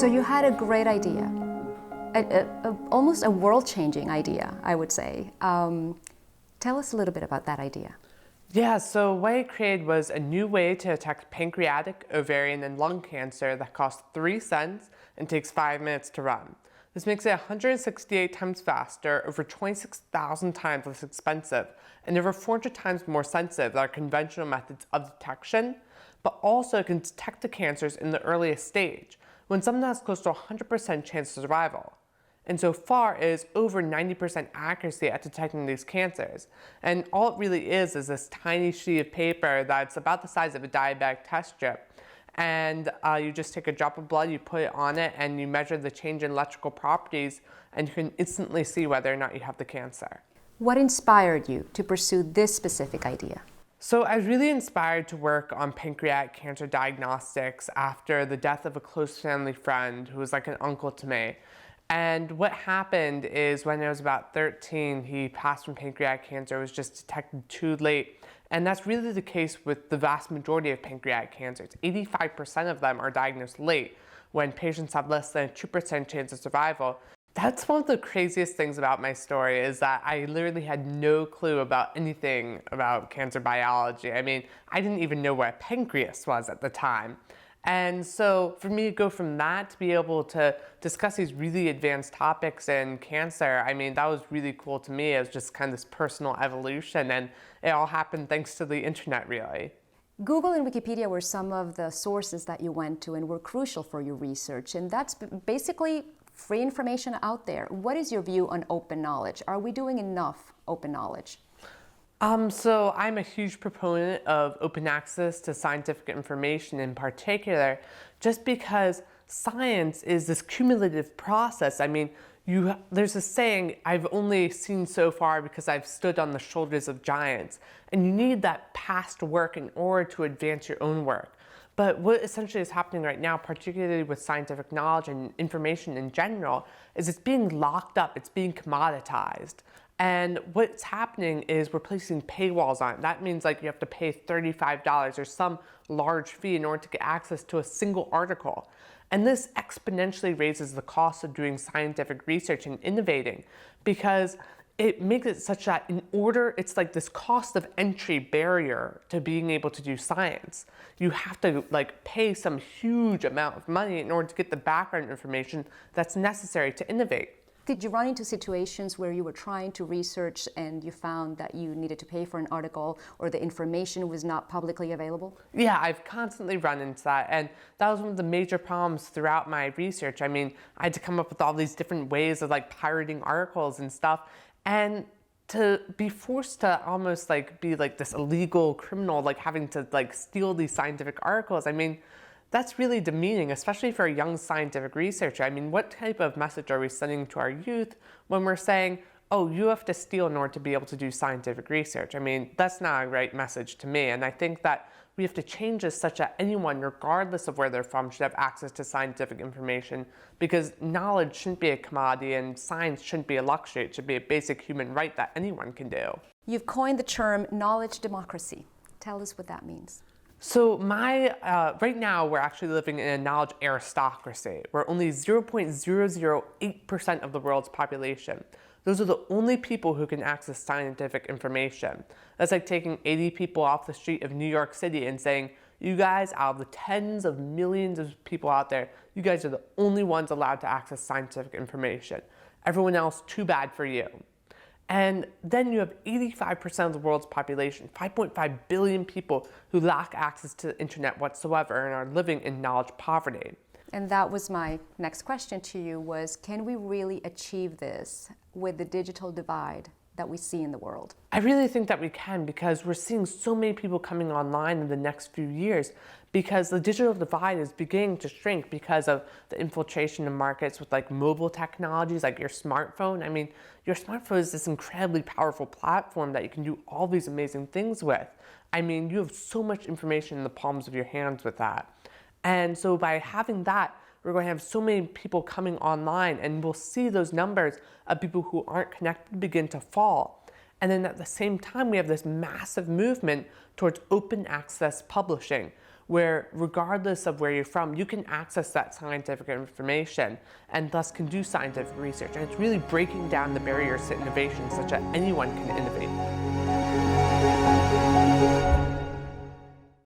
So you had a great idea, almost a world-changing idea, I would say. Tell us a little bit about that idea. Yeah, so what it created was a new way to detect pancreatic, ovarian, and lung cancer that costs 3 cents and takes 5 minutes to run. This makes it 168 times faster, over 26,000 times less expensive, and over 400 times more sensitive than our conventional methods of detection, but also it can detect the cancers in the earliest stage, when someone has close to 100% chance of survival. And so far it is over 90% accuracy at detecting these cancers. And all it really is this tiny sheet of paper that's about the size of a diabetic test strip. And you just take a drop of blood, you put it on it, and you measure the change in electrical properties, and you can instantly see whether or not you have the cancer. What inspired you to pursue this specific idea? So I was really inspired to work on pancreatic cancer diagnostics after the death of a close family friend who was like an uncle to me. And what happened is when I was about 13, he passed from pancreatic cancer. It was just detected too late. And that's really the case with the vast majority of pancreatic cancers. 85% of them are diagnosed late, when patients have less than a 2% chance of survival. That's one of the craziest things about my story, is that I literally had no clue about anything about cancer biology. I mean, I didn't even know what a pancreas was at the time. And so for me to go from that to be able to discuss these really advanced topics in cancer, I mean, that was really cool to me. It was just kind of this personal evolution, and it all happened thanks to the internet, really. Google and Wikipedia were some of the sources that you went to and were crucial for your research, and that's basically free information out there. What is your view on open knowledge? Are we doing enough open knowledge? So I'm a huge proponent of open access to scientific information in particular, just because science is this cumulative process. I mean, there's a saying, I've only seen so far because I've stood on the shoulders of giants. And you need that past work in order to advance your own work. But what essentially is happening right now, particularly with scientific knowledge and information in general, is it's being locked up, it's being commoditized. And what's happening is we're placing paywalls on it. That means like you have to pay $35 or some large fee in order to get access to a single article. And this exponentially raises the cost of doing scientific research and innovating, because it makes it such that it's like this cost of entry barrier to being able to do science. You have to like pay some huge amount of money in order to get the background information that's necessary to innovate. Did you run into situations where you were trying to research and you found that you needed to pay for an article or the information was not publicly available? Yeah, I've constantly run into that, and that was one of the major problems throughout my research. I mean, I had to come up with all these different ways of like pirating articles and stuff, and to be forced to almost like be like this illegal criminal, like having to like steal these scientific articles. I mean, that's really demeaning, especially for a young scientific researcher. I mean, what type of message are we sending to our youth when we're saying, oh, you have to steal in order to be able to do scientific research? I mean, that's not a right message to me. And I think that we have to change this such that anyone, regardless of where they're from, should have access to scientific information, because knowledge shouldn't be a commodity and science shouldn't be a luxury. It should be a basic human right that anyone can do. You've coined the term knowledge democracy. Tell us what that means. So right now we're actually living in a knowledge aristocracy, where only 0.008% of the world's population. Those are the only people who can access scientific information. That's like taking 80 people off the street of New York City and saying, you guys, out of the tens of millions of people out there, you guys are the only ones allowed to access scientific information. Everyone else, too bad for you. And then you have 85% of the world's population, 5.5 billion people, who lack access to the internet whatsoever and are living in knowledge poverty. And that was my next question to you, was can we really achieve this with the digital divide that we see in the world? I really think that we can, because we're seeing so many people coming online in the next few years, because the digital divide is beginning to shrink because of the infiltration of markets with like mobile technologies like your smartphone. I mean, your smartphone is this incredibly powerful platform that you can do all these amazing things with. I mean, you have so much information in the palms of your hands with that. And so by having that, we're going to have so many people coming online, and we'll see those numbers of people who aren't connected begin to fall. And then at the same time, we have this massive movement towards open access publishing, where regardless of where you're from, you can access that scientific information and thus can do scientific research. And it's really breaking down the barriers to innovation such that anyone can innovate.